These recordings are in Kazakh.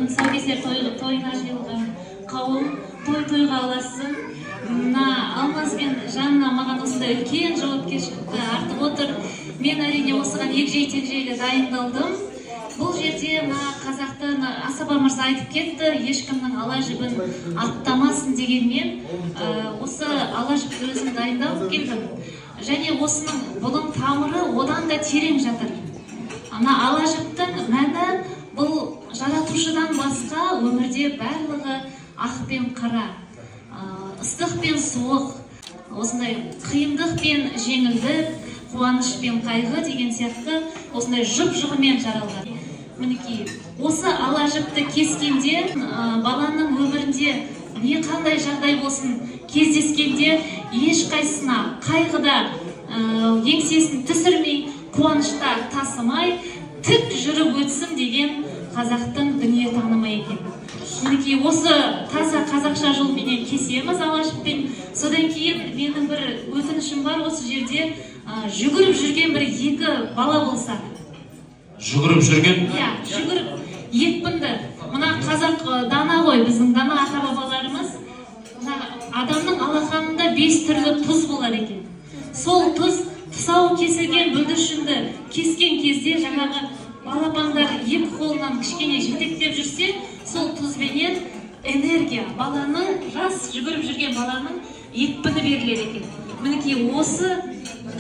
бүгін тұсаукесер тойына жиылған қауым той-тойға аласын. Мына Алмаз бен Жанна маған осындай үлкен жауапкершілікті артып отыр. Мен әрине осыған егжей-тегжейлі дайындалдым. Бұл жерде қазақтың Асаба мырза айтып кетті, ешкімнің ала жібін аттамасын дегенмен, осы ала жіпті өзім дайындалып келдім. Және осының бұның тамыры одан да терең жатыр. Ала жіптің мәні бұл жаратушыдан басқа өмірде барлығы ақ пен қара, ыстық пен суық, осындай қиындық пен жеңілдік, қуаныш пен қайғы деген сияқты осындай жұп-жұғымен жаралған. Мінекей, осы ала жіпті кескенде, баланың өмірінде не қандай жағдай болсын кездескенде, ешқайсына қайғыда еңсесін түсірмей, қуанышта тасымай, тік жүріп өтсін деген қазақтың дүние танымы екен. Мінекей, осы таза қазақша жолменен кесеміз ала жіппен. Содан кейін менің бір өтінішім бар, осы жерде жүгіріп жүрген бір екі бала болса. Жүгіріп жүрген? Иә, жүгіріп, екпінді. Мына қазақ дана ғой, біздің дана ата-бабаларымыз. Адамның алақанында 5 түрлі тұз болар екен. Сол тұз тұсауы кесілген бүлдіршінді кескен кезде жаңағы балапандар екі қолынан кішкене жетектеп жүрсе, сол тұзбенен энергия, баланың, жас жүгіріп жүрген баланың екпіні берілер екен. Мінекей, осы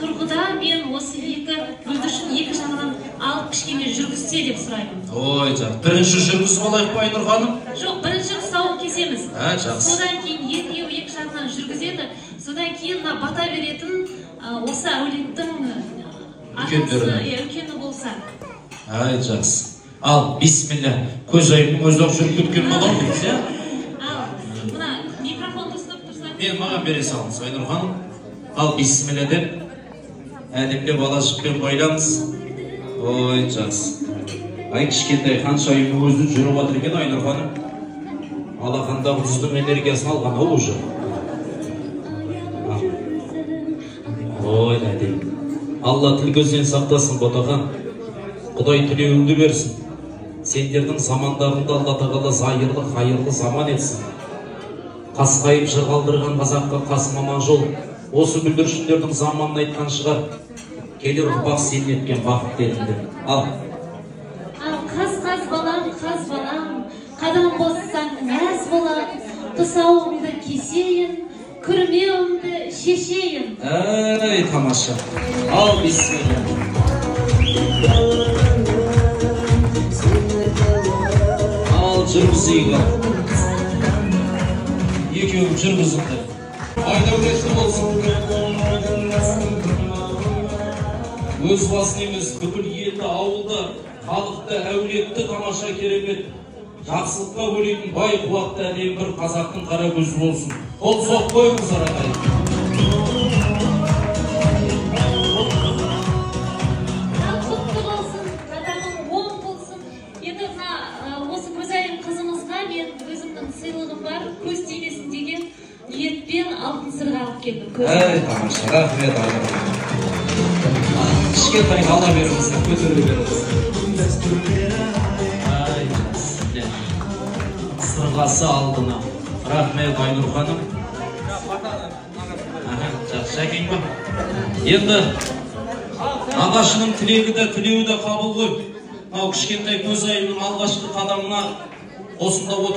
тұрғыда мен осы екі бүлдіршін екі жағынан алып кішкене жүргізсе деп сұраймын. Ой, жақсы. Бірінші жүргізіп алайық па, Айнұр ханым? Жоқ, бірінші тұсауын кесеміз. Жақсы. Содан кейін екеуі екі жағынан жүргізеді. Содан кейін бата беретін осы әулеттің үлкені болса. Жақсы. Ал, бисмилля. Көз айымның өзі жүріп кеткен болар дейміз, иә? Ал, мына микрофонды ұстап тұрса. Мен маған бере салыңыз, Айнұр ханым. Ал, бисмилля деп, әдемлеп ала жіппен байлаңыз. Ой, жақсы. Ай, кішкентай қанша айымның өзі жүріп отыр екен, Айнұр ханым. Алақандағы тұздың энергиясын алған ау уже. Ой, әдем. Алла тіл көзден сақтасын, ботақан. Құдай тілеуіңді берсін. Сендердің замандарында Алла тағала зайырлы, хайырлы заман етсін. Қасқайып жығалдырған қазаққа қасым аман жол. Осы бүлдіршіндердің заманын айтқан шығар. Келер ұрпақ сен еткен бақыт дедіңдер. Ал. Қаз балам, қадам қоссаң мәз болам, тұсауымды кесейін, күрмеуімді шешейін. Әй, тамаша. Ал, бисмилля. Ал, жүргізейік. Екеуім жүргізіңдер. Айдәулетті болсын. Өз басын емес, бүкіл елді, ауылды, халықты, әулетті, тамаша керемет. Жақсылыққа бөлейтін бай қуатты әлем бір қазақтың қара көзі болсын. Қол соқ қойыңыздар ағайын. Құтты болсын, қадамың оң болсын. Енді осы көзайым қызымызға мен өзімнің сыйлығым бар, көз тимесін деген ниетпен алтын сырға алып келдім. Әй, тамаша, рахмет ағайын. Кішкентай ала беріңіздер, көтере беріңіздер. Сырғасы алдына. Рахмет, Айнұр ханым. Жақсы, әкең ба? Енді нағашының тілегі де, тілеуі де қабыл ғой. Кішкентай көз айымның алғашқы қадамына осында отыр.